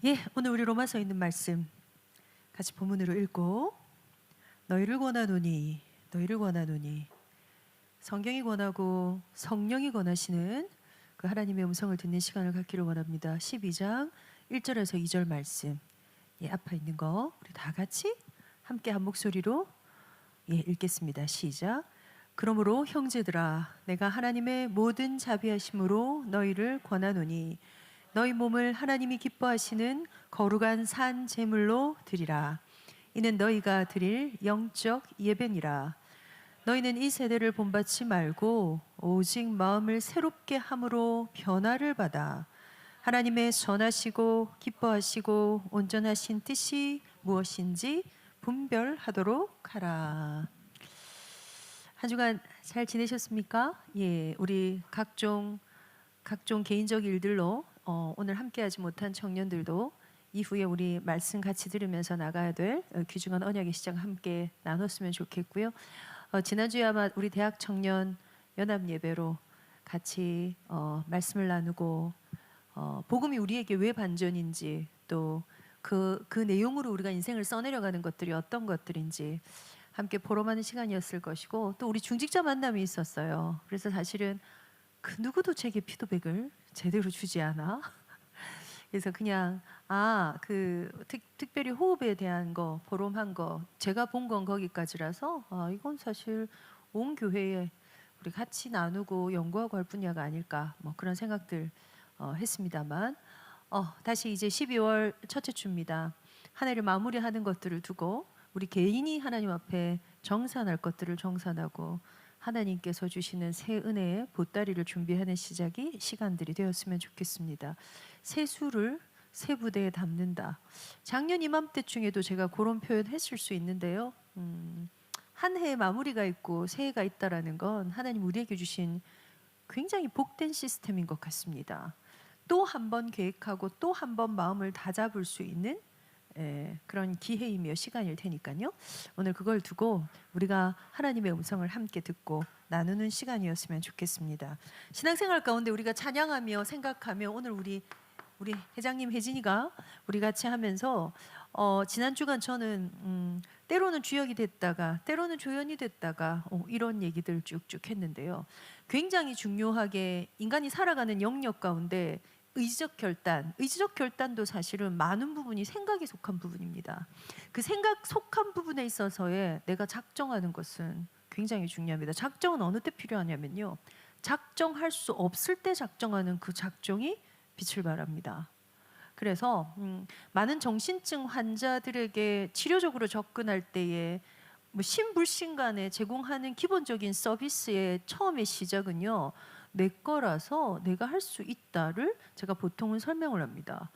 오늘 우리 로마서에 있는 말씀 같이 본문으로 읽고 너희를 권하노니 성경이 권하고 성령이 권하시는 그 하나님의 음성을 듣는 시간을 갖기를 원합니다. 12장 1절에서 2절 말씀 앞에 있는 거 우리 다 같이 함께 한 목소리로 읽겠습니다. 시작. 그러므로 형제들아 내가 하나님의 모든 자비하심으로 너희를 권하노니 너희 몸을 하나님이 기뻐하시는 거룩한 산 제물로 드리라. 이는 너희가 드릴 영적 예배니라. 너희는 이 세대를 본받지 말고 오직 마음을 새롭게 함으로 변화를 받아 하나님의 선하시고 기뻐하시고 온전하신 뜻이 무엇인지 분별하도록 하라. 한 주간 잘 지내셨습니까? 우리 각종 개인적 일들로 오늘 함께하지 못한 청년들도 이후에 우리 말씀 같이 들으면서 나가야 될 귀중한 언약의 시작 함께 나눴으면 좋겠고요. 지난주에 아마 우리 대학 청년 연합 예배로 같이 말씀을 나누고 복음이 우리에게 왜 반전인지 또 그 내용으로 우리가 인생을 써내려가는 것들이 어떤 것들인지 함께 포럼하는 시간이었을 것이고 또 우리 중직자 만남이 있었어요. 그래서 사실은 그 누구도 제게 피드백을 제대로 주지 않아. 그래서 그냥 특별히 호흡에 대한 거 포럼한 거 제가 본 건 거기까지라서 이건 사실 온 교회에 우리 같이 나누고 연구하고 할 분야가 아닐까 뭐 그런 생각들 했습니다만 다시 이제 12월 첫째 주입니다. 한 해를 마무리하는 것들을 두고 우리 개인이 하나님 앞에 정산할 것들을 정산하고 하나님께서 주시는 새 은혜의 보따리를 준비하는 시간들이 되었으면 좋겠습니다. 세수를 새 부대에 담는다. 작년 이맘때쯤에도 제가 그런 표현 했을 수 있는데요. 한 해의 마무리가 있고 새해가 있다라는 건 하나님 우리에게 주신 굉장히 복된 시스템인 것 같습니다. 또 한 번 계획하고 또 한 번 마음을 다잡을 수 있는 그런 기회이며 시간일 테니까요. 오늘 그걸 두고 우리가 하나님의 음성을 함께 듣고 나누는 시간이었으면 좋겠습니다. 신앙생활 가운데 우리가 찬양하며 생각하며 오늘 우리 회장님 혜진이가 우리 같이 하면서 지난 주간 저는 때로는 주역이 됐다가 때로는 조연이 됐다가 이런 얘기들 쭉쭉 했는데요. 굉장히 중요하게 인간이 살아가는 영역 가운데 의지적 결단도 사실은 많은 부분이 생각에 속한 부분입니다. 그 생각 속한 부분에 있어서의 내가 작정하는 것은 굉장히 중요합니다. 작정은 어느 때 필요하냐면요. 작정할 수 없을 때 작정하는 그 작정이 빛을 발합니다. 그래서 많은 정신증 환자들에게 치료적으로 접근할 때에 신불신 간에 제공하는 기본적인 서비스의 처음의 시작은요. 내 거라서 내가 할 수 있다를 제가 보통은 설명을 합니다.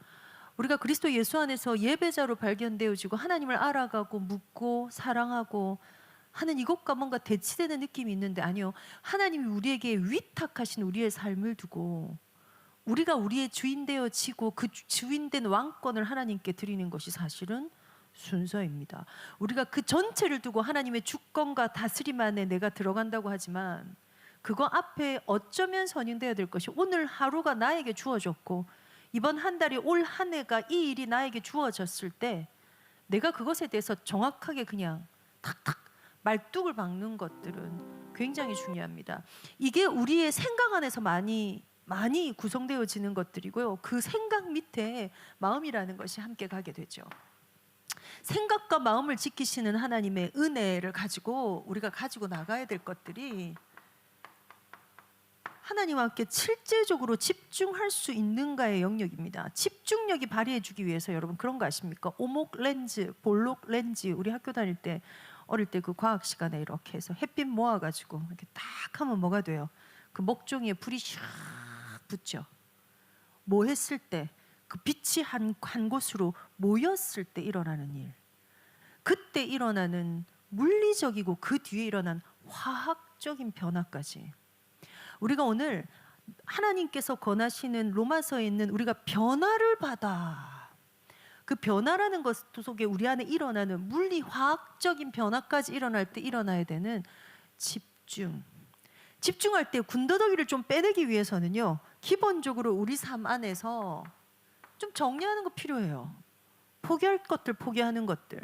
우리가 그리스도 예수 안에서 예배자로 발견되어지고 하나님을 알아가고 묻고 사랑하고 하는 이것과 뭔가 대치되는 느낌이 있는데 아니요. 하나님이 우리에게 위탁하신 우리의 삶을 두고 우리가 우리의 주인 되어지고 그 주인된 왕권을 하나님께 드리는 것이 사실은 순서입니다. 우리가 그 전체를 두고 하나님의 주권과 다스림 안에 내가 들어간다고 하지만 그거 앞에 어쩌면 선행되어야 될 것이 오늘 하루가 나에게 주어졌고 이번 한 달이 올 한 해가 이 일이 나에게 주어졌을 때 내가 그것에 대해서 정확하게 그냥 탁탁 말뚝을 박는 것들은 굉장히 중요합니다. 이게 우리의 생각 안에서 많이 구성되어지는 것들이고요. 그 생각 밑에 마음이라는 것이 함께 가게 되죠. 생각과 마음을 지키시는 하나님의 은혜를 가지고 우리가 가지고 나가야 될 것들이 하나님과 함께 실제적으로 집중할 수 있는가의 영역입니다. 집중력이 발휘해주기 위해서 여러분 그런 거 아십니까? 오목 렌즈, 볼록 렌즈 우리 학교 다닐 때 어릴 때 그 과학 시간에 이렇게 해서 햇빛 모아가지고 이렇게 딱 하면 뭐가 돼요? 그 목종이에 불이 샥 붙죠. 뭐 했을 때 그 빛이 한 곳으로 모였을 때 일어나는 일, 그때 일어나는 물리적이고 그 뒤에 일어난 화학적인 변화까지 우리가 오늘 하나님께서 권하시는 로마서에 있는 우리가 변화를 받아 그 변화라는 것 속에 우리 안에 일어나는 물리화학적인 변화까지 일어날 때 일어나야 되는 집중할 때 군더더기를 좀 빼내기 위해서는요 기본적으로 우리 삶 안에서 좀 정리하는 거 필요해요. 포기할 것들 포기하는 것들.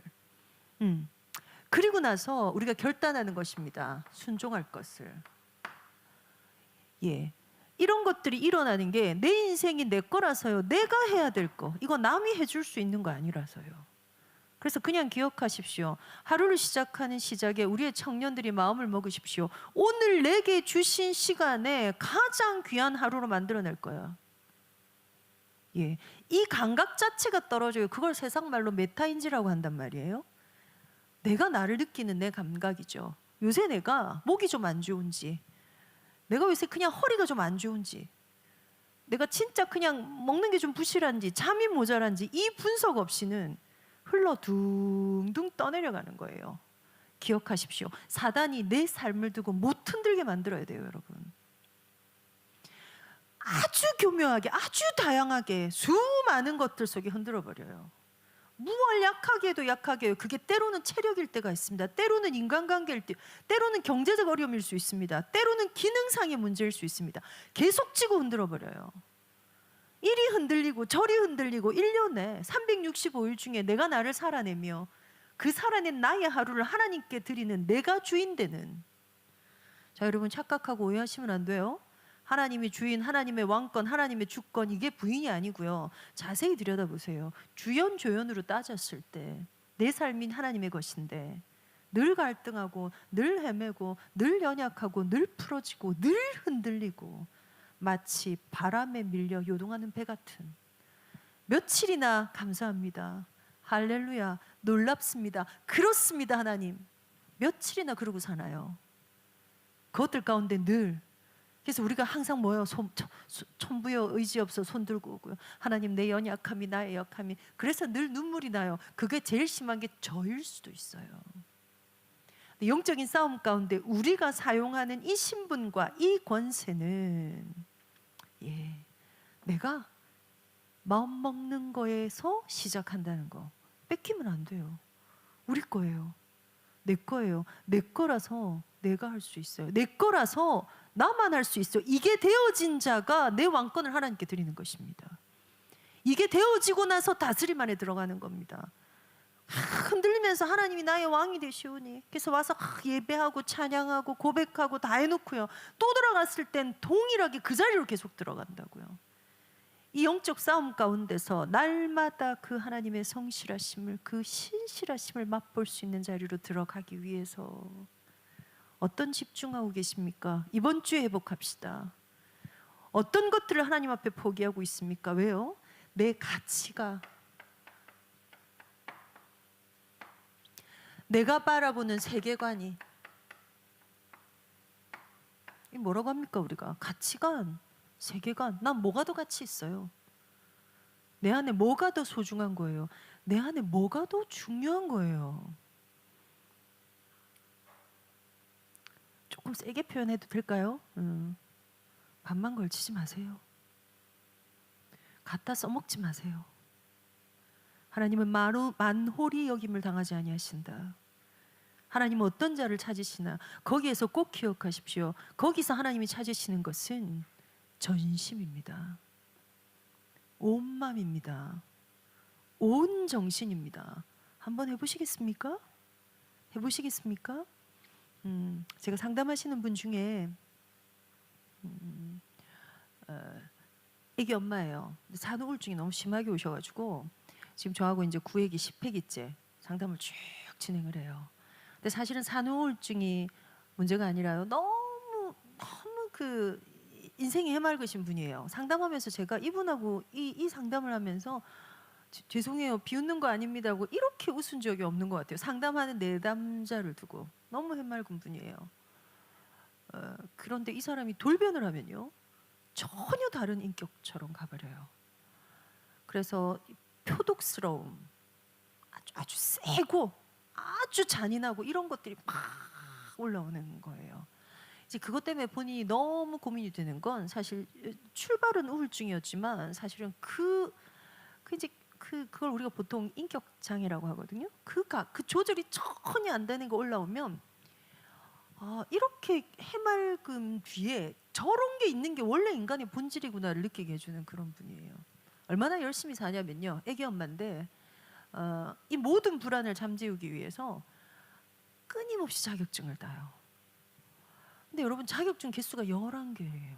그리고 나서 우리가 결단하는 것입니다. 순종할 것을. 예. 이런 것들이 일어나는 게 내 인생이 내 거라서요. 내가 해야 될 거. 이거 남이 해줄 수 있는 거 아니라서요. 그래서 그냥 기억하십시오. 하루를 시작하는 시작에 우리의 청년들이 마음을 먹으십시오. 오늘 내게 주신 시간에 가장 귀한 하루로 만들어낼 거야. 예, 이 감각 자체가 떨어져요. 그걸 세상 말로 메타인지라고 한단 말이에요. 내가 나를 느끼는 내 감각이죠. 요새 내가 목이 좀 안 좋은지, 내가 요새 그냥 허리가 좀 안 좋은지, 내가 진짜 그냥 먹는 게 좀 부실한지, 잠이 모자란지, 이 분석 없이는 흘러 둥둥 떠내려가는 거예요. 기억하십시오. 사단이 내 삶을 두고 못 흔들게 만들어야 돼요, 여러분. 아주 교묘하게, 아주 다양하게 수많은 것들 속에 흔들어 버려요. 무얼 약하게 해도 약하게 해요. 그게 때로는 체력일 때가 있습니다. 때로는 인간관계일 때, 때로는 경제적 어려움일 수 있습니다. 때로는 기능상의 문제일 수 있습니다. 계속 찌고 흔들어 버려요. 이리 흔들리고 저리 흔들리고 1년에 365일 중에 내가 나를 살아내며 그 살아낸 나의 하루를 하나님께 드리는 내가 주인 되는. 자, 여러분 착각하고 오해하시면 안 돼요. 하나님이 주인, 하나님의 왕권, 하나님의 주권, 이게 부인이 아니고요. 자세히 들여다보세요. 주연조연으로 따졌을 때 내 삶인 하나님의 것인데 늘 갈등하고 늘 헤매고 늘 연약하고 늘 풀어지고 늘 흔들리고 마치 바람에 밀려 요동하는 배 같은. 며칠이나 감사합니다. 할렐루야. 놀랍습니다. 그렇습니다. 하나님. 며칠이나 그러고 사나요? 그것들 가운데 늘. 그래서 우리가 항상 뭐요? 천부여 의지 없어 손 들고 오고요. 하나님 내 연약함이 나의 약함이. 그래서 늘 눈물이 나요. 그게 제일 심한 게 저일 수도 있어요. 영적인 싸움 가운데 우리가 사용하는 이 신분과 이 권세는 내가 마음 먹는 거에서 시작한다는 거 뺏기면 안 돼요. 우리 거예요. 내 거예요. 내 거라서 내가 할 수 있어요. 내 거라서 나만 할 수 있어요. 이게 되어진 자가 내 왕권을 하나님께 드리는 것입니다. 이게 되어지고 나서 다스림 안에 들어가는 겁니다. 흔들리면서 하나님이 나의 왕이 되시오니, 그래서 와서 예배하고 찬양하고 고백하고 다 해놓고요, 또 들어갔을 땐 동일하게 그 자리로 계속 들어간다고요. 이 영적 싸움 가운데서 날마다 그 하나님의 성실하심을, 그 신실하심을 맛볼 수 있는 자리로 들어가기 위해서 어떤 집중하고 계십니까? 이번 주에 회복합시다. 어떤 것들을 하나님 앞에 포기하고 있습니까? 왜요? 내 가치가, 내가 바라보는 세계관이, 이 뭐라고 합니까? 우리가 가치관, 세계관. 난 뭐가 더 가치 있어요? 내 안에 뭐가 더 소중한 거예요? 내 안에 뭐가 더 중요한 거예요? 조금 세게 표현해도 될까요? 반만 걸치지 마세요. 갖다 써먹지 마세요. 하나님은 만홀히 여김을 당하지 아니하신다. 하나님은 어떤 자를 찾으시나 거기에서 꼭 기억하십시오. 거기서 하나님이 찾으시는 것은 전심입니다. 온 마음입니다. 온 정신입니다. 한번 해보시겠습니까? 해보시겠습니까? 제가 상담하시는 분 중에 애기 엄마예요. 산후 우울증이 너무 심하게 오셔가지고 지금 저하고 이제 9회기 10회기째 상담을 쭉 진행을 해요. 근데 사실은 산후 우울증이 문제가 아니라요, 너무 그 인생이 해맑으신 분이에요. 상담하면서 제가 이분하고 이 상담을 하면서 죄송해요, 비웃는 거 아닙니다 하고 이렇게 웃은 적이 없는 것 같아요. 상담하는 내담자를 두고. 너무 해맑은 분이에요. 그런데 이 사람이 돌변을 하면요, 전혀 다른 인격처럼 가버려요. 그래서 표독스러움, 아주 세고 아주 잔인하고 이런 것들이 막 올라오는 거예요. 이제 그것 때문에 본인이 너무 고민이 되는 건, 사실 출발은 우울증이었지만 사실은 그걸 우리가 보통 인격 장애라고 하거든요. 그 조절이 전혀 안 되는 거 올라오면 이렇게 해맑음 뒤에 저런 게 있는 게 원래 인간의 본질이구나를 느끼게 해주는 그런 분이에요. 얼마나 열심히 사냐면요. 애기 엄마인데 이 모든 불안을 잠재우기 위해서 끊임없이 자격증을 따요. 근데 여러분 자격증 개수가 11개예요.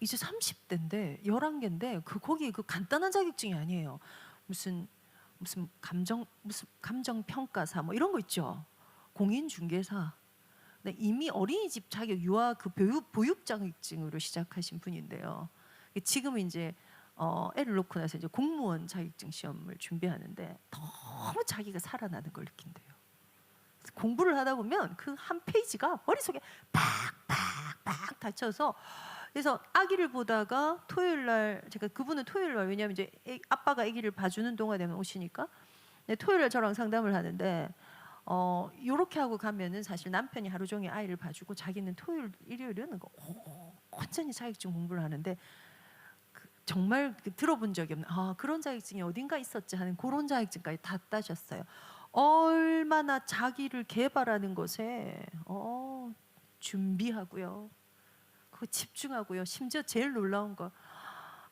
이제 30대인데 11개인데 거기 그 간단한 자격증이 아니에요. 무슨 감정 평가사 뭐 이런 거 있죠. 공인중개사. 네, 이미 어린이집 자격 유아 그 보육 자격증으로 시작하신 분인데요. 지금은 이제 애를 놓고 나서 이제 공무원 자격증 시험을 준비하는데 너무 자기가 살아나는 걸 느낀대요. 공부를 하다 보면 그 한 페이지가 머릿속에 팍팍팍 닫혀서, 그래서 아기를 보다가 토요일 날, 제가 그분은 토요일 날, 왜냐하면 이제 아빠가 아기를 봐주는 동안에 오시니까 토요일 날 저랑 상담을 하는데 요렇게 하고 가면은 사실 남편이 하루 종일 아이를 봐주고 자기는 토요일 일요일은 온전히 자격증 공부를 하는데 정말 들어본 적이 없는 그런 자격증이 어딘가 있었지 하는 그런 자격증까지 다 따셨어요. 얼마나 자기를 개발하는 것에 준비하고요, 그거 집중하고요. 심지어 제일 놀라운 거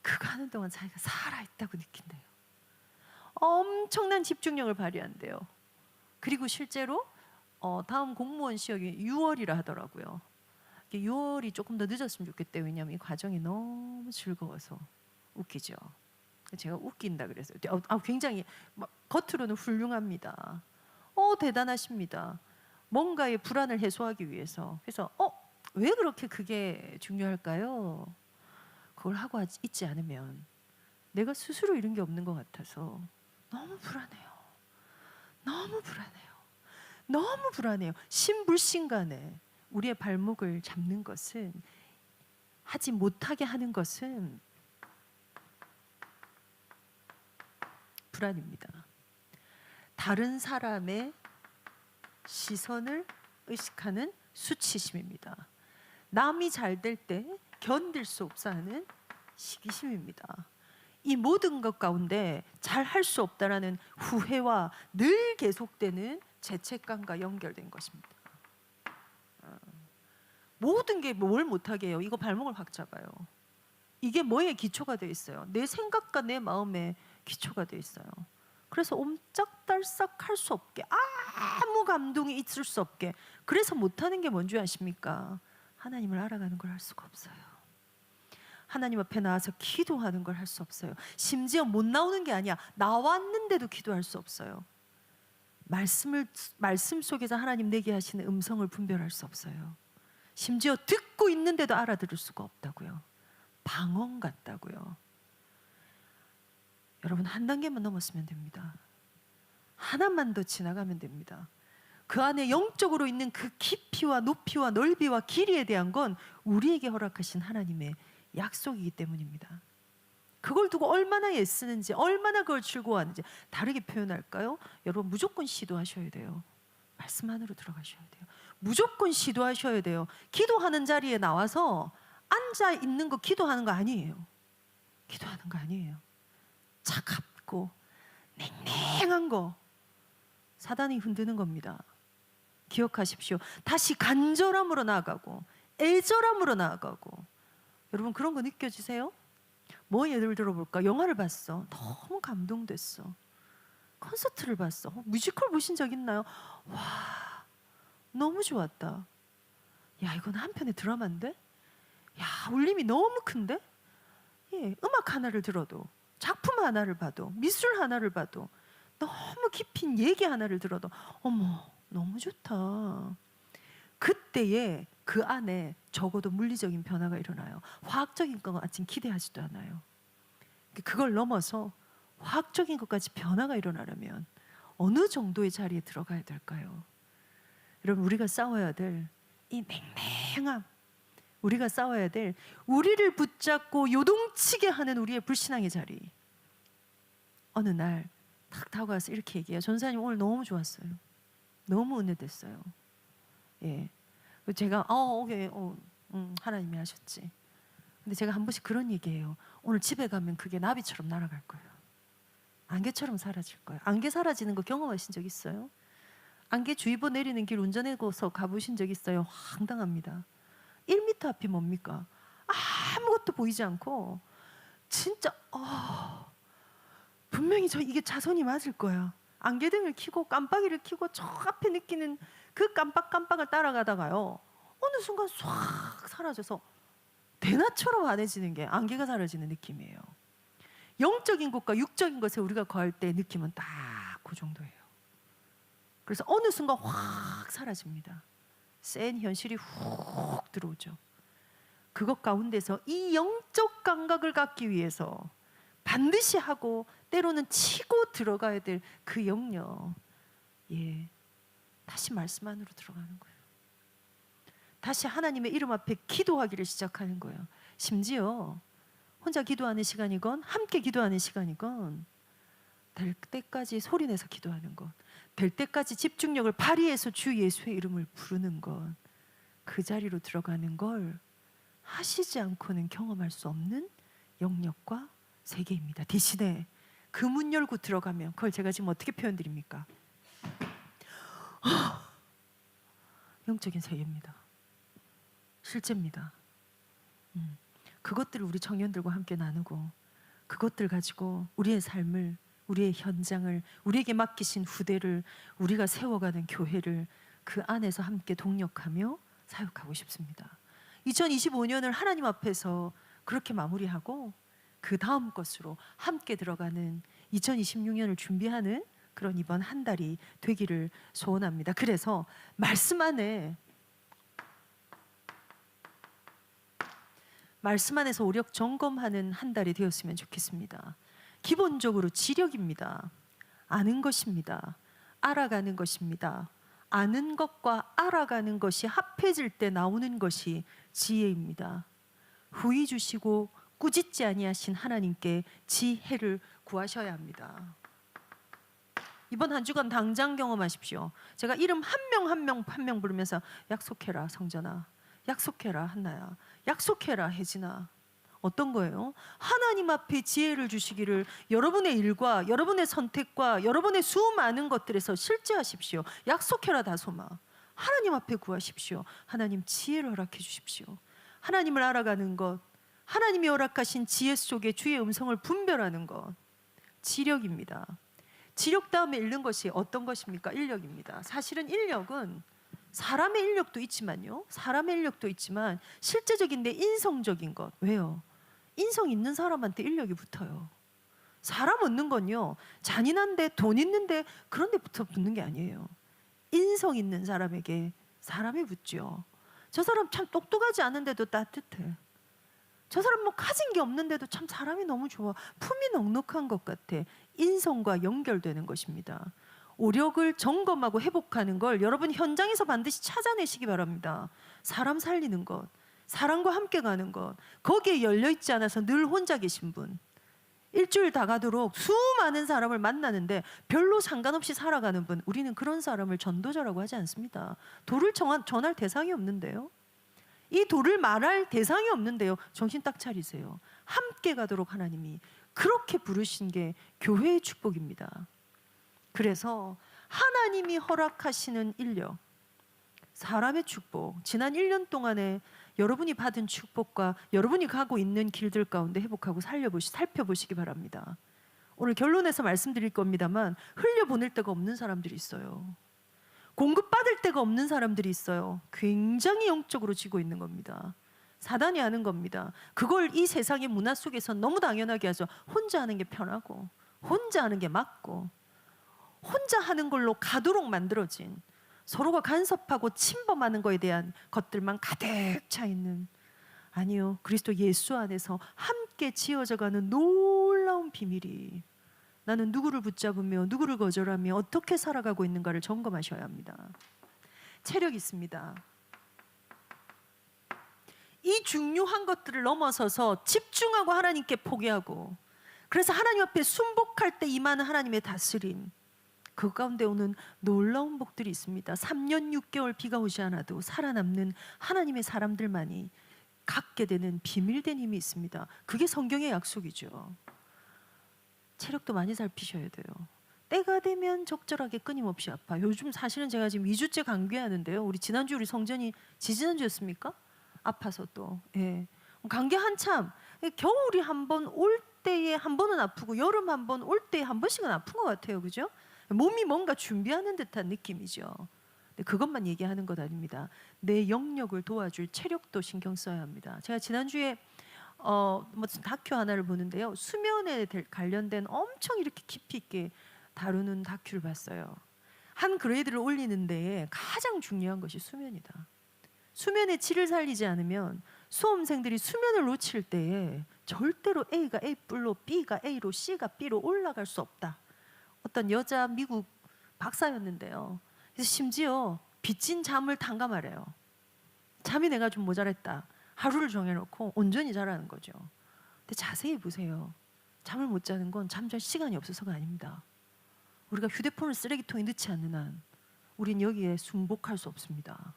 그거 하는 동안 자기가 살아있다고 느낀대요. 엄청난 집중력을 발휘한대요. 그리고 실제로 다음 공무원 시험이 6월이라 하더라고요. 6월이 조금 더 늦었으면 좋겠대요. 왜냐하면 이 과정이 너무 즐거워서. 웃기죠. 제가 웃긴다 그래서 굉장히 겉으로는 훌륭합니다. 대단하십니다. 뭔가의 불안을 해소하기 위해서. 그래서 왜 그렇게 그게 중요할까요? 그걸 하고 있지 않으면 내가 스스로 이룬 게 없는 것 같아서 너무 불안해요. 너무 불안해요. 너무 불안해요. 신불신간에 우리의 발목을 잡는 것은, 하지 못하게 하는 것은 불안입니다. 다른 사람의 시선을 의식하는 수치심입니다. 남이 잘 될 때 견딜 수 없어 하는 시기심입니다. 이 모든 것 가운데 잘 할 수 없다라는 후회와 늘 계속되는 죄책감과 연결된 것입니다. 모든 게 뭘 못하게 해요? 이거 발목을 확 잡아요. 이게 뭐에 기초가 되어 있어요? 내 생각과 내 마음에 기초가 되어 있어요. 그래서 옴짝달싹 할 수 없게, 아무 감동이 있을 수 없게, 그래서 못하는 게 뭔지 아십니까? 하나님을 알아가는 걸 할 수가 없어요. 하나님 앞에 나와서 기도하는 걸 할 수 없어요. 심지어 못 나오는 게 아니야, 나왔는데도 기도할 수 없어요. 말씀 속에서 하나님 내게 하시는 음성을 분별할 수 없어요. 심지어 듣고 있는데도 알아들을 수가 없다고요. 방언 같다고요. 여러분, 한 단계만 넘었으면 됩니다. 하나만 더 지나가면 됩니다. 그 안에 영적으로 있는 그 깊이와 높이와 넓이와 길이에 대한 건 우리에게 허락하신 하나님의 약속이기 때문입니다. 그걸 두고 얼마나 애쓰는지, 얼마나 그걸 즐거워하는지. 다르게 표현할까요? 여러분, 무조건 시도하셔야 돼요. 말씀 안으로 들어가셔야 돼요. 무조건 시도하셔야 돼요. 기도하는 자리에 나와서 앉아 있는 거 기도하는 거 아니에요. 기도하는 거 아니에요. 차갑고 냉랭한 거 사단이 흔드는 겁니다. 기억하십시오. 다시 간절함으로 나아가고 애절함으로 나아가고. 여러분, 그런 거 느껴지세요? 뭐 예를 들어볼까? 영화를 봤어. 너무 감동됐어. 콘서트를 봤어. 뮤지컬 보신 적 있나요? 와, 너무 좋았다. 야, 이건 한편의 드라마인데? 야, 울림이 너무 큰데? 예, 음악 하나를 들어도, 작품 하나를 봐도, 미술 하나를 봐도, 너무 깊은 얘기 하나를 들어도 어머, 너무 좋다. 그때에 그 안에 적어도 물리적인 변화가 일어나요. 화학적인 것 같이 기대하지도 않아요. 그걸 넘어서 화학적인 것까지 변화가 일어나려면 어느 정도의 자리에 들어가야 될까요? 여러분, 우리가 싸워야 될 이 맹맹함, 우리가 싸워야 될 우리를 붙잡고 요동치게 하는 우리의 불신앙의 자리. 어느 날 탁 타고 와서 이렇게 얘기해요. 전사님, 오늘 너무 좋았어요. 너무 은혜됐어요. 예, 제가 오케이, 하나님이 하셨지. 근데 제가 한 번씩 그런 얘기해요. 오늘 집에 가면 그게 나비처럼 날아갈 거예요. 안개처럼 사라질 거예요. 안개 사라지는 거 경험하신 적 있어요? 안개주의보 내리는 길 운전해서 가보신 적 있어요? 황당합니다. 1m 앞이 뭡니까? 아무것도 보이지 않고 진짜 분명히 저 이게 자손이 맞을 거야. 안개등을 켜고 깜빡이를 켜고 저 앞에 느끼는 그 깜빡깜빡을 따라가다가요, 어느 순간 싹 사라져서 대낮처럼 환해지는 게 안개가 사라지는 느낌이에요. 영적인 것과 육적인 것에 우리가 거할 때 느낌은 딱 그 정도예요. 그래서 어느 순간 확 사라집니다. 센 현실이 훅 들어오죠. 그것 가운데서 이 영적 감각을 갖기 위해서 반드시 하고 때로는 치고 들어가야 될 그 영역, 다시 말씀 안으로 들어가는 거예요. 다시 하나님의 이름 앞에 기도하기를 시작하는 거예요. 심지어 혼자 기도하는 시간이건 함께 기도하는 시간이건 될 때까지 소리내서 기도하는 것, 될 때까지 집중력을 발휘해서 주 예수의 이름을 부르는 것, 그 자리로 들어가는 걸 하시지 않고는 경험할 수 없는 영역과 세계입니다. 대신에 그 문 열고 들어가면 그걸 제가 지금 어떻게 표현드립니까? 영적인 세계입니다. 실제입니다. 그것들을 우리 청년들과 함께 나누고 그것들 가지고 우리의 삶을, 우리의 현장을, 우리에게 맡기신 후대를, 우리가 세워가는 교회를 그 안에서 함께 동력하며 사역하고 싶습니다. 2025년을 하나님 앞에서 그렇게 마무리하고 그 다음 것으로 함께 들어가는 2026년을 준비하는 그런 이번 한 달이 되기를 소원합니다. 그래서 말씀 안에서 오력 점검하는 한 달이 되었으면 좋겠습니다. 기본적으로 지력입니다. 아는 것입니다. 알아가는 것입니다. 아는 것과 알아가는 것이 합해질 때 나오는 것이 지혜입니다. 후히 주시고 꾸짖지 아니하신 하나님께 지혜를 구하셔야 합니다. 이번 한 주간 당장 경험하십시오. 제가 이름 한 명 부르면서 약속해라 성전아, 약속해라 한나야, 약속해라 혜진아. 어떤 거예요? 하나님 앞에 지혜를 주시기를 여러분의 일과 여러분의 선택과 여러분의 수많은 것들에서 실제하십시오. 약속해라 다소마. 하나님 앞에 구하십시오. 하나님 지혜를 허락해 주십시오. 하나님을 알아가는 것, 하나님이 허락하신 지혜 속에 주의 음성을 분별하는 것, 지력입니다. 지력 다음에 읽는 것이 어떤 것입니까? 인력입니다. 사실은 인력은 사람의 인력도 있지만요, 사람의 인력도 있지만 실제적인 내 인성적인 것. 왜요? 인성 있는 사람한테 인력이 붙어요. 사람 얻는 건요, 잔인한데 돈 있는데 그런 데부터 붙는 게 아니에요. 인성 있는 사람에게 사람이 붙죠. 저 사람 참 똑똑하지 않은데도 따뜻해. 저 사람 뭐 가진 게 없는데도 참 사람이 너무 좋아. 품이 넉넉한 것 같아. 인성과 연결되는 것입니다. 오력을 점검하고 회복하는 걸 여러분 현장에서 반드시 찾아내시기 바랍니다. 사람 살리는 것, 사람과 함께 가는 것, 거기에 열려있지 않아서 늘 혼자 계신 분, 일주일 다 가도록 수많은 사람을 만나는데 별로 상관없이 살아가는 분, 우리는 그런 사람을 전도자라고 하지 않습니다. 도를 전할 대상이 없는데요, 이 도를 말할 대상이 없는데요, 정신 딱 차리세요. 함께 가도록 하나님이 그렇게 부르신 게 교회의 축복입니다. 그래서 하나님이 허락하시는 인력, 사람의 축복, 지난 1년 동안에 여러분이 받은 축복과 여러분이 가고 있는 길들 가운데 회복하고 살펴보시기 바랍니다. 오늘 결론에서 말씀드릴 겁니다만 흘려보낼 데가 없는 사람들이 있어요. 공급받을 데가 없는 사람들이 있어요. 굉장히 영적으로 지고 있는 겁니다. 사단이 하는 겁니다. 그걸 이 세상의 문화 속에서 너무 당연하게 하죠. 혼자 하는 게 편하고, 혼자 하는 게 맞고, 혼자 하는 걸로 가도록 만들어진, 서로가 간섭하고 침범하는 것에 대한 것들만 가득 차 있는, 아니요, 그리스도 예수 안에서 함께 지어져가는 놀라운 비밀이, 나는 누구를 붙잡으며 누구를 거절하며 어떻게 살아가고 있는가를 점검하셔야 합니다. 체력이 있습니다. 이 중요한 것들을 넘어서서 집중하고 하나님께 포기하고, 그래서 하나님 앞에 순복할 때 임하는 하나님의 다스림, 그 가운데 오는 놀라운 복들이 있습니다. 3년 6개월 비가 오지 않아도 살아남는 하나님의 사람들만이 갖게 되는 비밀된 힘이 있습니다. 그게 성경의 약속이죠. 체력도 많이 살피셔야 돼요. 때가 되면 적절하게 끊임없이 아파. 요즘 사실은 제가 지금 2주째 감기하는데요. 우리 지난주 우리 성전이 지지난주였습니까? 아파서 또. 감기 한참 겨울이 한 번 올 때에 한 번은 아프고 여름 한 번 올 때에 한 번씩은 아픈 것 같아요. 그죠? 몸이 뭔가 준비하는 듯한 느낌이죠. 근데 그것만 얘기하는 것 아닙니다. 내 영역을 도와줄 체력도 신경 써야 합니다. 제가 지난주에 무슨 다큐 하나를 보는데요. 수면에 관련된 엄청 이렇게 깊이 있게 다루는 다큐를 봤어요. 한 그레이드를 올리는 데에 가장 중요한 것이 수면이다. 수면의 질을 살리지 않으면 수험생들이 수면을 놓칠 때에 절대로 A가 A+로 B가 A로 C가 B로 올라갈 수 없다. 어떤 여자 미국 박사였는데요. 그래서 심지어 빚진 잠을 탕감하래요. 잠이 내가 좀 모자랐다. 하루를 정해놓고 온전히 자라는 거죠. 근데 자세히 보세요. 잠을 못 자는 건 잠잘 시간이 없어서가 아닙니다. 우리가 휴대폰을 쓰레기통에 넣지 않는 한 우린 여기에 순복할 수 없습니다.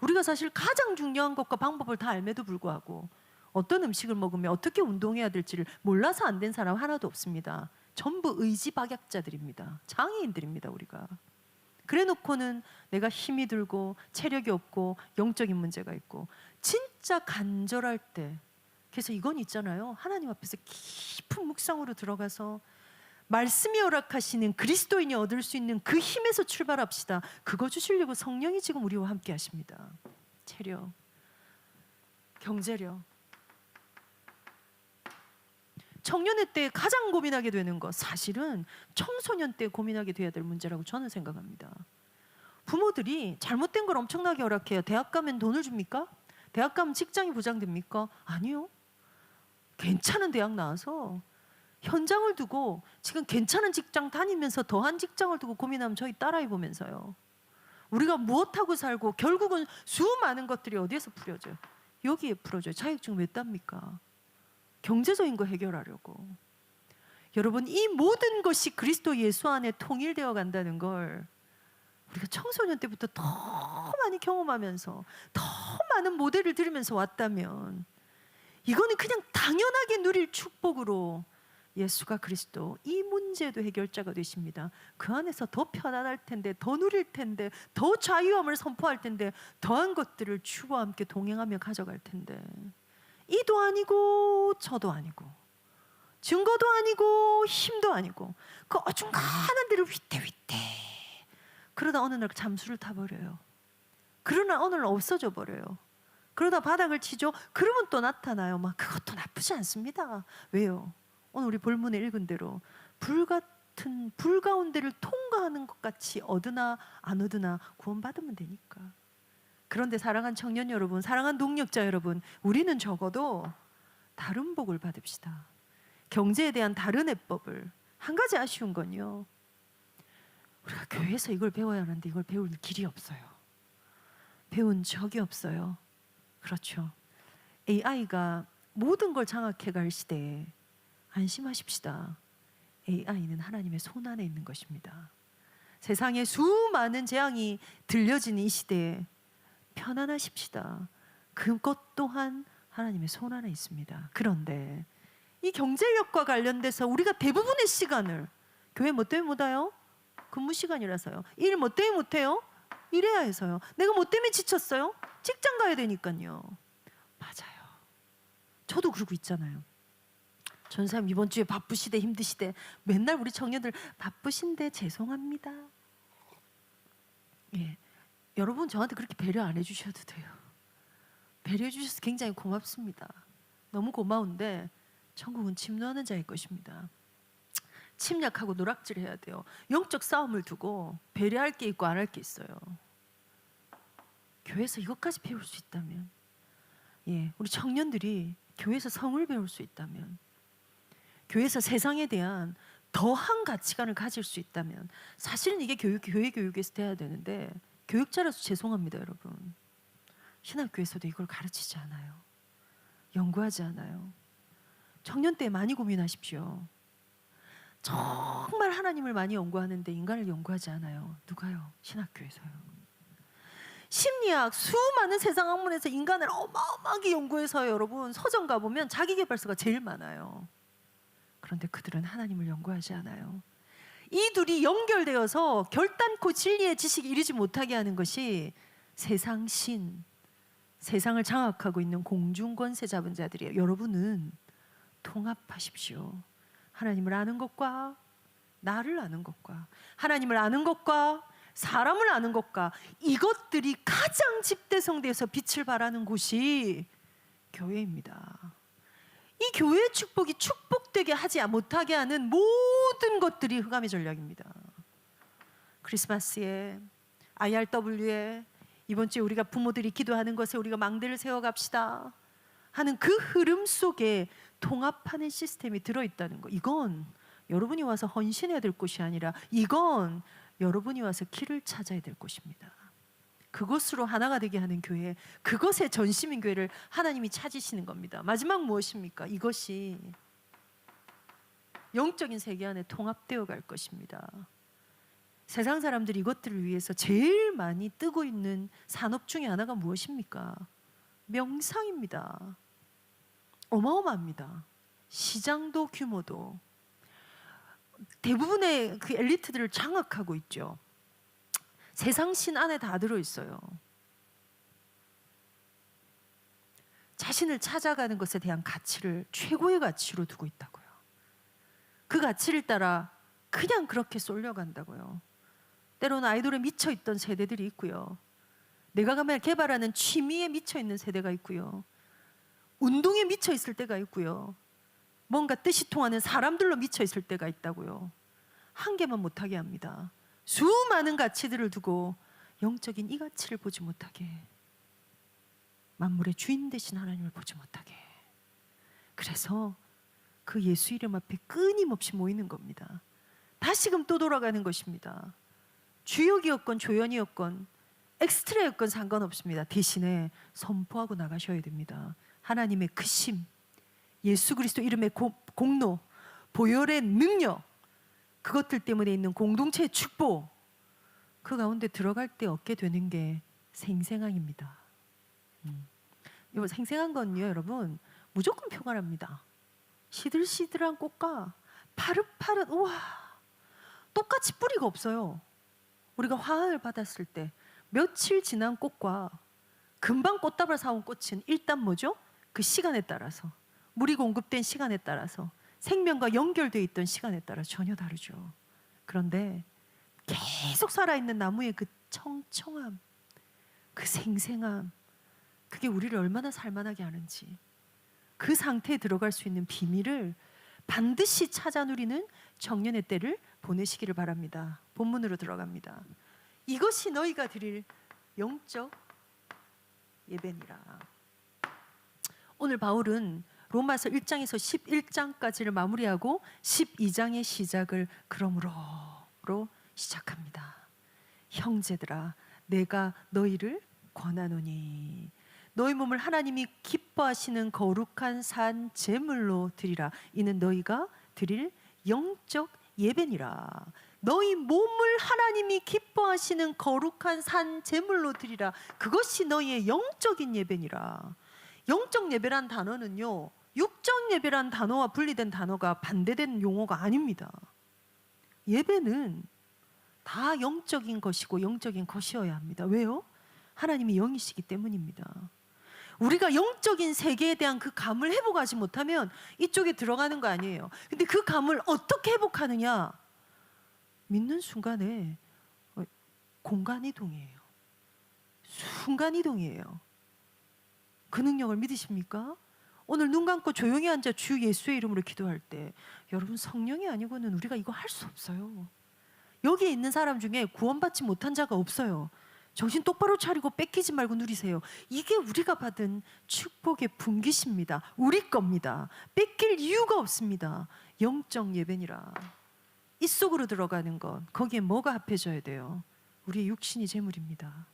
우리가 사실 가장 중요한 것과 방법을 다 알매도 불구하고 어떤 음식을 먹으면 어떻게 운동해야 될지를 몰라서 안 된 사람 하나도 없습니다. 전부 의지박약자들입니다. 장애인들입니다. 우리가. 그래놓고는 내가 힘이 들고 체력이 없고 영적인 문제가 있고 진짜 간절할 때, 그래서 이건 있잖아요. 하나님 앞에서 깊은 묵상으로 들어가서 말씀이 허락하시는 그리스도인이 얻을 수 있는 그 힘에서 출발합시다. 그거 주시려고 성령이 지금 우리와 함께 하십니다. 체력, 경제력. 청년의 때 가장 고민하게 되는 것, 사실은 청소년 때 고민하게 돼야 될 문제라고 저는 생각합니다. 부모들이 잘못된 걸 엄청나게 허락해요. 대학 가면 돈을 줍니까? 대학 가면 직장이 보장됩니까? 아니요. 괜찮은 대학 나와서 현장을 두고 지금 괜찮은 직장 다니면서 더한 직장을 두고 고민하면 저희 딸아이 보면서요. 우리가 무엇하고 살고 결국은 수많은 것들이 어디에서 풀어져요? 여기에 풀어져요. 자격증 왜 땁니까? 경제적인 거 해결하려고. 여러분, 이 모든 것이 그리스도 예수 안에 통일되어 간다는 걸 우리가 청소년 때부터 더 많이 경험하면서 더 많은 모델을 들으면서 왔다면 이거는 그냥 당연하게 누릴 축복으로 예수가 그리스도 이 문제도 해결자가 되십니다. 그 안에서 더 편안할 텐데, 더 누릴 텐데, 더 자유함을 선포할 텐데, 더한 것들을 주와 함께 동행하며 가져갈 텐데, 이도 아니고 저도 아니고 증거도 아니고 힘도 아니고 그 어중간한 데를 휘태휘태 그러다 어느 날 잠수를 타버려요. 그러나 어느 날 없어져 버려요. 그러다 바닥을 치죠. 그러면 또 나타나요. 막 그것도 나쁘지 않습니다. 왜요? 오늘 우리 본문에 읽은 대로 불같은 불 가운데를 통과하는 것 같이 얻으나 안 얻으나 구원받으면 되니까. 그런데 사랑한 청년 여러분, 사랑한 동력자 여러분, 우리는 적어도 다른 복을 받읍시다. 경제에 대한 다른 해법을. 한 가지 아쉬운 건요, 우리가 교회에서 이걸 배워야 하는데 이걸 배울 길이 없어요. 배운 적이 없어요. 그렇죠. AI가 모든 걸 장악해 갈 시대에 안심하십시다. AI는 하나님의 손 안에 있는 것입니다. 세상에 수많은 재앙이 들려지는 이 시대에 편안하십시다. 그것 또한 하나님의 손 안에 있습니다. 그런데 이 경제력과 관련돼서 우리가 대부분의 시간을 교회 뭐 때문에 못 와요? 근무 시간이라서요. 일 뭐 때문에 못 해요? 일해야 해서요. 내가 뭐 때문에 지쳤어요? 직장 가야 되니까요. 맞아요. 저도 그러고 있잖아요. 전사님 이번 주에 바쁘시대 힘드시대. 맨날 우리 청년들 바쁘신데 죄송합니다. 예, 여러분 저한테 그렇게 배려 안 해주셔도 돼요. 배려해 주셔서 굉장히 고맙습니다. 너무 고마운데 천국은 침노하는 자일 것입니다. 침략하고 노락질해야 돼요. 영적 싸움을 두고 배려할 게 있고 안 할 게 있어요. 교회에서 이것까지 배울 수 있다면, 예, 우리 청년들이 교회에서 성을 배울 수 있다면, 교회에서 세상에 대한 더한 가치관을 가질 수 있다면, 사실은 이게 교회 교육에서 돼야 되는데 교육자라서 죄송합니다 여러분. 신학교에서도 이걸 가르치지 않아요. 연구하지 않아요. 청년 때 많이 고민하십시오. 정말 하나님을 많이 연구하는데 인간을 연구하지 않아요. 누가요? 신학교에서요. 심리학, 수많은 세상 학문에서 인간을 어마어마하게 연구해서요. 여러분 서점 가보면 자기계발서가 제일 많아요. 그런데 그들은 하나님을 연구하지 않아요. 이 둘이 연결되어서 결단코 진리의 지식에 이르지 못하게 하는 것이 세상 신, 세상을 장악하고 있는 공중권세 잡은 자들이에요. 여러분은 통합하십시오. 하나님을 아는 것과 나를 아는 것과 하나님을 아는 것과 사람을 아는 것과 이것들이 가장 집대성대에서 빛을 발하는 곳이 교회입니다. 이 교회의 축복이 축복되게 하지 못하게 하는 모든 것들이 흑암의 전략입니다. 크리스마스에 IRW에 이번 주에 우리가 부모들이 기도하는 것에 우리가 망대를 세워갑시다 하는 그 흐름 속에 통합하는 시스템이 들어있다는 거, 이건 여러분이 와서 헌신해야 될 곳이 아니라 이건 여러분이 와서 길을 찾아야 될 곳입니다. 그것으로 하나가 되게 하는 교회, 그것의 전심인 교회를 하나님이 찾으시는 겁니다. 마지막 무엇입니까? 이것이 영적인 세계 안에 통합되어 갈 것입니다. 세상 사람들이 이것들을 위해서 제일 많이 뜨고 있는 산업 중에 하나가 무엇입니까? 명상입니다. 어마어마합니다. 시장도 규모도 대부분의 그 엘리트들을 장악하고 있죠. 세상 신 안에 다 들어있어요. 자신을 찾아가는 것에 대한 가치를 최고의 가치로 두고 있다고요. 그 가치를 따라 그냥 그렇게 쏠려간다고요. 때로는 아이돌에 미쳐있던 세대들이 있고요. 내가 가면 개발하는 취미에 미쳐있는 세대가 있고요. 운동에 미쳐있을 때가 있고요. 뭔가 뜻이 통하는 사람들로 미쳐있을 때가 있다고요. 한 개만 못하게 합니다. 수많은 가치들을 두고 영적인 이 가치를 보지 못하게, 만물의 주인 되신 하나님을 보지 못하게. 그래서 그 예수 이름 앞에 끊임없이 모이는 겁니다. 다시금 또 돌아가는 것입니다. 주역이었건 조연이었건 엑스트라였건 상관없습니다. 대신에 선포하고 나가셔야 됩니다. 하나님의 크심, 예수 그리스도 이름의 공로, 보혈의 능력, 그것들 때문에 있는 공동체의 축복, 그 가운데 들어갈 때 얻게 되는 게 생생함입니다. 이 생생한 건요, 여러분, 무조건 평안합니다. 시들시들한 꽃과 파릇파릇, 우와, 똑같이 뿌리가 없어요. 우리가 화환을 받았을 때 며칠 지난 꽃과 금방 꽃다발 사온 꽃은 일단 뭐죠? 그 시간에 따라서, 물이 공급된 시간에 따라서, 생명과 연결되어 있던 시간에 따라 전혀 다르죠. 그런데 계속 살아있는 나무의 그 청청함, 그 생생함, 그게 우리를 얼마나 살만하게 하는지, 그 상태에 들어갈 수 있는 비밀을 반드시 찾아 누리는 청년의 때를 보내시기를 바랍니다. 본문으로 들어갑니다. 이것이 너희가 드릴 영적 예배니라. 오늘 바울은 로마서 1장에서 11장까지를 마무리하고 12장의 시작을 그러므로로 시작합니다. 형제들아, 내가 너희를 권하노니 너희 몸을 하나님이 기뻐하시는 거룩한 산 제물로 드리라. 이는 너희가 드릴 영적 예배니라. 너희 몸을 하나님이 기뻐하시는 거룩한 산 제물로 드리라. 그것이 너희의 영적인 예배니라. 영적 예배란 단어는요, 육적 예배란 단어와 분리된 단어가 반대된 용어가 아닙니다. 예배는 다 영적인 것이고 영적인 것이어야 합니다. 왜요? 하나님이 영이시기 때문입니다. 우리가 영적인 세계에 대한 그 감을 회복하지 못하면 이쪽에 들어가는 거 아니에요. 근데 그 감을 어떻게 회복하느냐? 믿는 순간에 공간이동이에요. 순간이동이에요. 그 능력을 믿으십니까? 오늘 눈 감고 조용히 앉아 주 예수의 이름으로 기도할 때 여러분, 성령이 아니고는 우리가 이거 할 수 없어요. 여기에 있는 사람 중에 구원받지 못한 자가 없어요. 정신 똑바로 차리고 뺏기지 말고 누리세요. 이게 우리가 받은 축복의 분깃입니다. 우리 겁니다. 뺏길 이유가 없습니다. 영적 예배니라. 이 속으로 들어가는 것, 거기에 뭐가 합해져야 돼요? 우리의 육신이 재물입니다.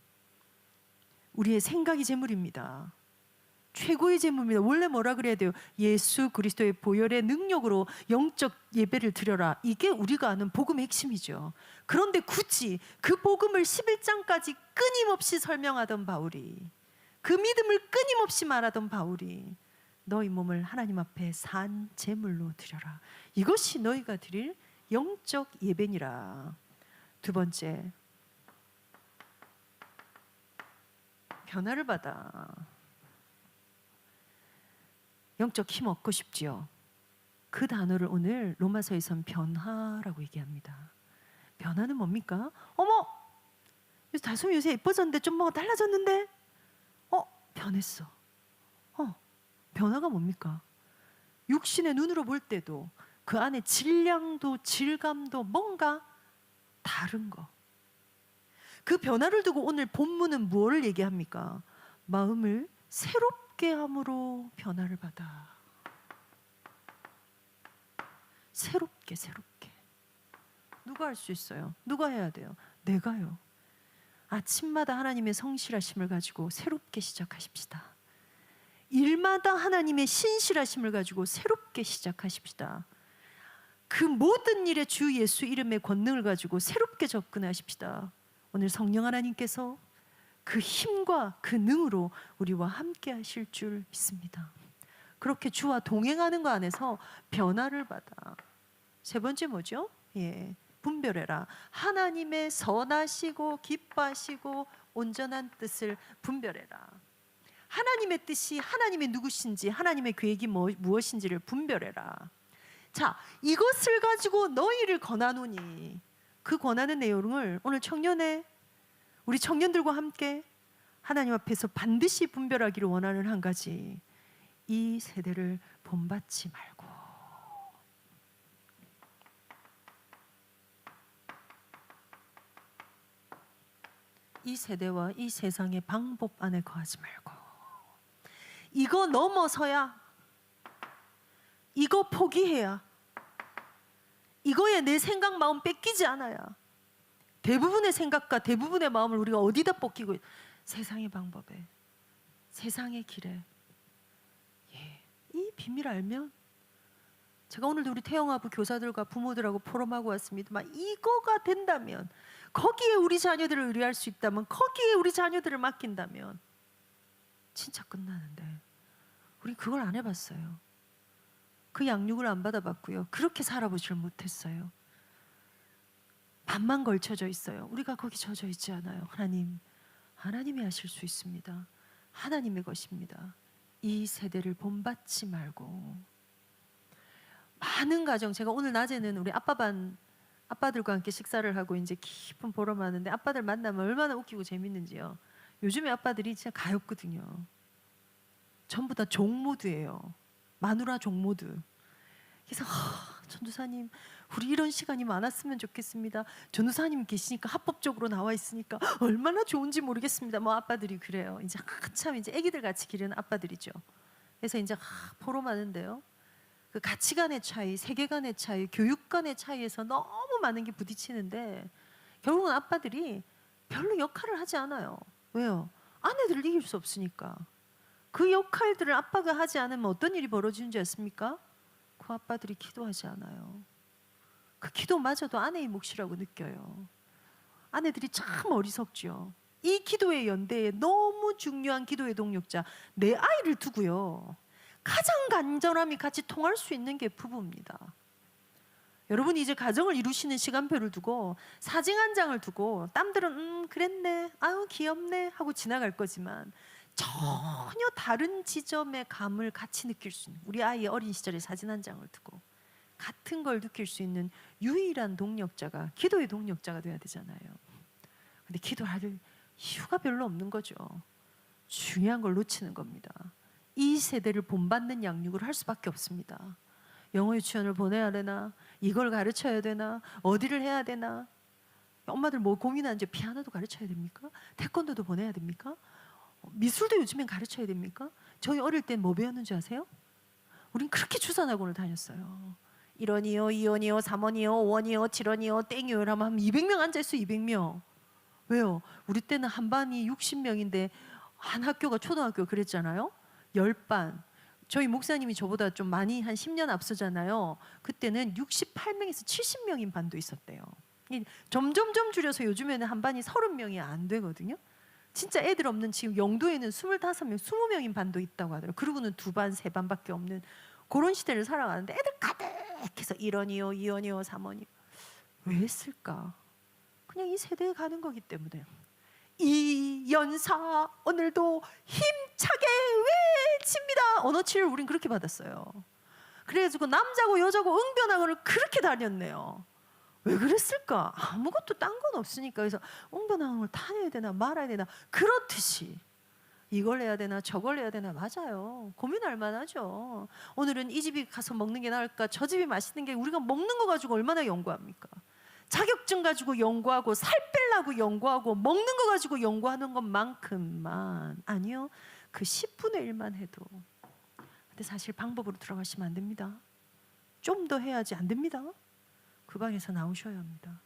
우리의 생각이 재물입니다. 최고의 제물입니다. 원래 뭐라 그래야 돼요? 예수 그리스도의 보혈의 능력으로 영적 예배를 드려라. 이게 우리가 아는 복음의 핵심이죠. 그런데 굳이 그 복음을 11장까지 끊임없이 설명하던 바울이, 그 믿음을 끊임없이 말하던 바울이 너희 몸을 하나님 앞에 산 제물로 드려라. 이것이 너희가 드릴 영적 예배니라. 두 번째, 변화를 받아. 영적 힘 얻고 싶지요. 그 단어를 오늘 로마서에선 변화라고 얘기합니다. 변화는 뭡니까? 어머! 다솜이 요새 예뻐졌는데 좀 뭐가 달라졌는데? 변했어. 변화가 뭡니까? 육신의 눈으로 볼 때도 그 안에 질량도 질감도 뭔가 다른 거. 그 변화를 두고 오늘 본문은 무엇을 얘기합니까? 마음을 새롭게 함으로 변화를 받아. 새롭게. 누가 할 수 있어요? 누가 해야 돼요? 내가요. 아침마다 하나님의 성실하심을 가지고 새롭게 시작하십시다. 일마다 하나님의 신실하심을 가지고 새롭게 시작하십시다. 그 모든 일에 주 예수 이름의 권능을 가지고 새롭게 접근하십시다. 오늘 성령 하나님께서 그 힘과 그 능으로 우리와 함께 하실 줄 믿습니다. 그렇게 주와 동행하는 거 안에서 변화를 받아. 세 번째 뭐죠? 분별해라. 하나님의 선하시고 기뻐하시고 온전한 뜻을 분별해라. 하나님의 뜻이 하나님의 누구신지, 하나님의 계획이 무엇인지를 분별해라. 자, 이것을 가지고 너희를 권하노니, 그 권하는 내용을 오늘 우리 청년들과 함께 하나님 앞에서 반드시 분별하기를 원하는 한 가지, 이 세대를 본받지 말고 이 세대와 이 세상의 방법 안에 거하지 말고, 이거 넘어서야, 이거 포기해야, 이거에 내 생각 마음 뺏기지 않아야, 대부분의 생각과 대부분의 마음을 우리가 어디다 뺏기고, 세상의 방법에, 세상의 길에. 이 비밀 알면, 제가 오늘도 우리 태영아부 교사들과 부모들하고 포럼하고 왔습니다만, 이거가 된다면, 거기에 우리 자녀들을 의뢰할 수 있다면, 거기에 우리 자녀들을 맡긴다면 진짜 끝나는데, 우리 그걸 안 해봤어요. 그 양육을 안 받아봤고요. 그렇게 살아보질 못했어요. 반만 걸쳐져 있어요. 우리가 거기 젖어 있지 않아요. 하나님이 하실 수 있습니다. 하나님의 것입니다. 이 세대를 본받지 말고. 많은 가정, 제가 오늘 낮에는 우리 아빠들과 함께 식사를 하고 이제 깊은 보러하는데, 아빠들 만나면 얼마나 웃기고 재밌는지요. 요즘에 아빠들이 진짜 가엾거든요. 전부 다 종모드예요. 마누라 종모드. 그래서 전도사님, 우리 이런 시간이 많았으면 좋겠습니다. 전도사님 계시니까 합법적으로 나와 있으니까 얼마나 좋은지 모르겠습니다. 뭐 아빠들이 그래요. 이제 한참 이제 아기들 같이 기르는 아빠들이죠. 그래서 이제 포럼하는데요. 그 가치관의 차이, 세계관의 차이, 교육관의 차이에서 너무 많은 게 부딪히는데, 결국은 아빠들이 별로 역할을 하지 않아요. 왜요? 아내들을 이길 수 없으니까. 그 역할들을 아빠가 하지 않으면 어떤 일이 벌어지는지 아십니까? 그 아빠들이 기도하지 않아요. 그 기도마저도 아내의 몫이라고 느껴요. 아내들이 참 어리석죠. 이 기도의 연대에 너무 중요한 기도의 동력자, 내 아이를 두고요, 가장 간절함이 같이 통할 수 있는 게 부부입니다. 여러분이 이제 가정을 이루시는 시간표를 두고, 사진 한 장을 두고 땀들은 그랬네, 아유 귀엽네 하고 지나갈 거지만, 전혀 다른 지점의 감을 같이 느낄 수 있는, 우리 아이의 어린 시절의 사진 한 장을 두고 같은 걸 느낄 수 있는 유일한 동력자가, 기도의 동력자가 돼야 되잖아요. 근데 기도할 이유가 별로 없는 거죠. 중요한 걸 놓치는 겁니다. 이 세대를 본받는 양육을 할 수밖에 없습니다. 영어 유치원을 보내야 되나, 이걸 가르쳐야 되나, 어디를 해야 되나. 엄마들 뭐 고민하는지, 피아노도 가르쳐야 됩니까? 태권도도 보내야 됩니까? 미술도 요즘엔 가르쳐야 됩니까? 저희 어릴 땐 뭐 배웠는지 아세요? 우린 그렇게 주산학원을 다녔어요. 1원이요, 2원이요, 3원이요, 5원이요, 7원이요, 땡이요 하면 한 200명 앉아있어. 200명. 왜요? 우리 때는 한 반이 60명인데 한 학교가 초등학교 그랬잖아요. 10반. 저희 목사님이 저보다 좀 많이 한 10년 앞서잖아요. 그때는 68명에서 70명인 반도 있었대요. 점점점 줄여서 요즘에는 한 반이 30명이 안 되거든요. 진짜 애들 없는, 지금 영도에는 25명, 20명인 반도 있다고 하더라고요. 그리고는 2반, 3반밖에 없는 그런 시대를 살아가는데, 애들 가득해서 1원이요, 2원이요, 3원이요. 왜 했을까? 그냥 이 세대에 가는 거기 때문에. 이 연사 오늘도 힘차게 외칩니다. 언어치를 우린 그렇게 받았어요. 그래가지고 남자고 여자고 응변학원을 그렇게 다녔네요. 왜 그랬을까? 아무것도 딴 건 없으니까. 그래서 응변학원을 다녀야 되나 말아야 되나 그렇듯이 이걸 해야 되나 저걸 해야 되나. 맞아요. 고민할 만하죠. 오늘은 이 집이 가서 먹는 게 나을까 저 집이 맛있는 게, 우리가 먹는 거 가지고 얼마나 연구합니까? 자격증 가지고 연구하고 살 빼려고 연구하고 먹는 거 가지고 연구하는 것만큼만 아니요, 그 10분의 1만 해도. 근데 사실 방법으로 들어가시면 안 됩니다. 좀 더 해야지. 안 됩니다. 그 방에서 나오셔야 합니다.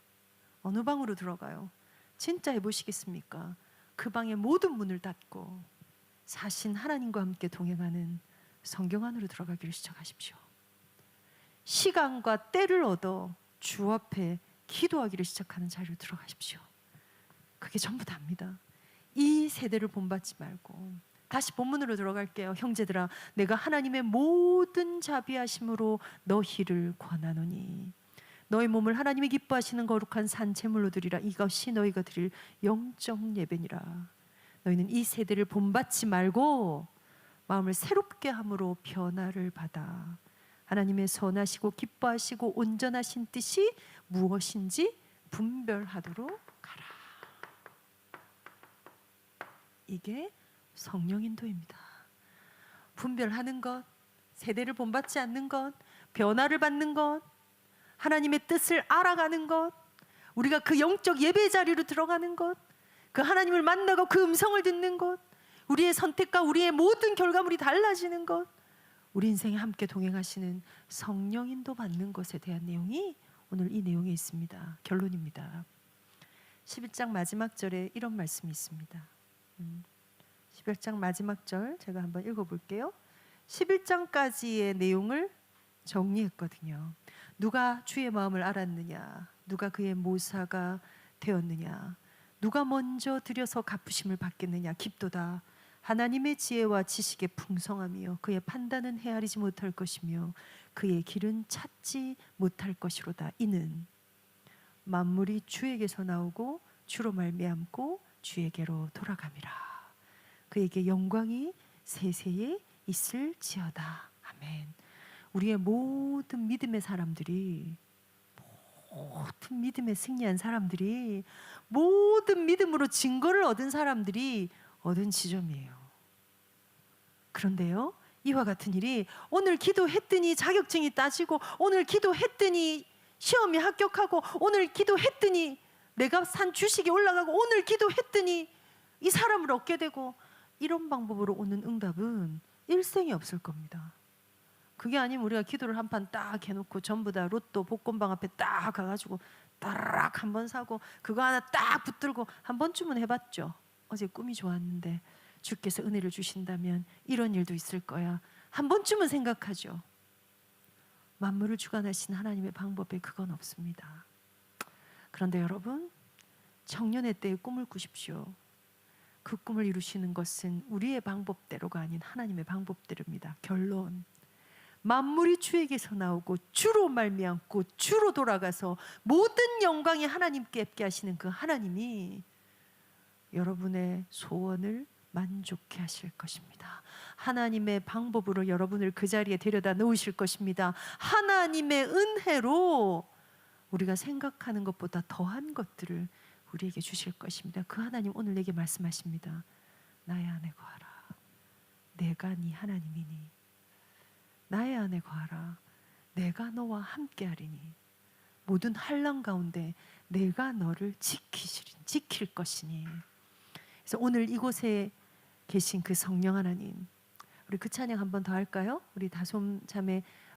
어느 방으로 들어가요? 진짜 해보시겠습니까? 그 방의 모든 문을 닫고 사신 하나님과 함께 동행하는 성경 안으로 들어가기를 시작하십시오. 시간과 때를 얻어 주 앞에 기도하기를 시작하는 자리로 들어가십시오. 그게 전부 다입니다. 이 세대를 본받지 말고. 다시 본문으로 들어갈게요. 형제들아, 내가 하나님의 모든 자비하심으로 너희를 권하노니 너희 몸을 하나님이 기뻐하시는 거룩한 산제물로 드리라. 이것이 너희가 드릴 영적 예배니라. 너희는 이 세대를 본받지 말고 마음을 새롭게 함으로 변화를 받아 하나님의 선하시고 기뻐하시고 온전하신 뜻이 무엇인지 분별하도록 가라. 이게 성령 인도입니다. 분별하는 것, 세대를 본받지 않는 것, 변화를 받는 것, 하나님의 뜻을 알아가는 것, 우리가 그 영적 예배 자리로 들어가는 것, 그 하나님을 만나고 그 음성을 듣는 것, 우리의 선택과 우리의 모든 결과물이 달라지는 것, 우리 인생에 함께 동행하시는 성령 인도 받는 것에 대한 내용이 오늘 이 내용에 있습니다. 결론입니다. 11장 마지막 절에 이런 말씀이 있습니다. 11장 마지막 절 제가 한번 읽어볼게요. 11장까지의 내용을 정리했거든요. 누가 주의 마음을 알았느냐? 누가 그의 모사가 되었느냐? 누가 먼저 들여서 갚으심을 받겠느냐? 깊도다. 하나님의 지혜와 지식의 풍성함이요 그의 판단은 헤아리지 못할 것이며 그의 길은 찾지 못할 것이로다. 이는 만물이 주에게서 나오고 주로 말미암고 주에게로 돌아감이라. 그에게 영광이 세세에 있을지어다. 아멘. 우리의 모든 믿음의 사람들이, 모든 믿음에 승리한 사람들이, 모든 믿음으로 증거를 얻은 사람들이 얻은 지점이에요. 그런데요, 이와 같은 일이 오늘 기도했더니 자격증이 따지고, 오늘 기도했더니 시험에 합격하고, 오늘 기도했더니 내가 산 주식이 올라가고, 오늘 기도했더니 이 사람을 얻게 되고, 이런 방법으로 오는 응답은 일생에 없을 겁니다. 그게 아니면 우리가 기도를 한 판 딱 해놓고 전부 다 로또 복권방 앞에 딱 가가지고 따라락 한 번 사고 그거 하나 딱 붙들고 한 번쯤은 해봤죠. 어제 꿈이 좋았는데 주께서 은혜를 주신다면 이런 일도 있을 거야. 한 번쯤은 생각하죠. 만물을 주관하신 하나님의 방법에 그건 없습니다. 그런데 여러분, 청년의 때에 꿈을 꾸십시오. 그 꿈을 이루시는 것은 우리의 방법대로가 아닌 하나님의 방법대로입니다. 결론, 만물이 주에게서 나오고 주로 말미암고 주로 돌아가서 모든 영광이 하나님께 있게 하시는 그 하나님이 여러분의 소원을 만족해 하실 것입니다. 하나님의 방법으로 여러분을 그 자리에 데려다 놓으실 것입니다. 하나님의 은혜로 우리가 생각하는 것보다 더한 것들을 우리에게 주실 것입니다. 그 하나님 오늘 내게 말씀하십니다. 나의 안에 거하라. 내가 네 하나님이니 나의 안에 거하라. 내가 너와 함께하리니 모든 환난 가운데 내가 너를 지킬 것이니. 그래서 오늘 이곳에 계신 그 성령 하나님, 우리 그 찬양 한 번 더 할까요? 우리 다솜 자매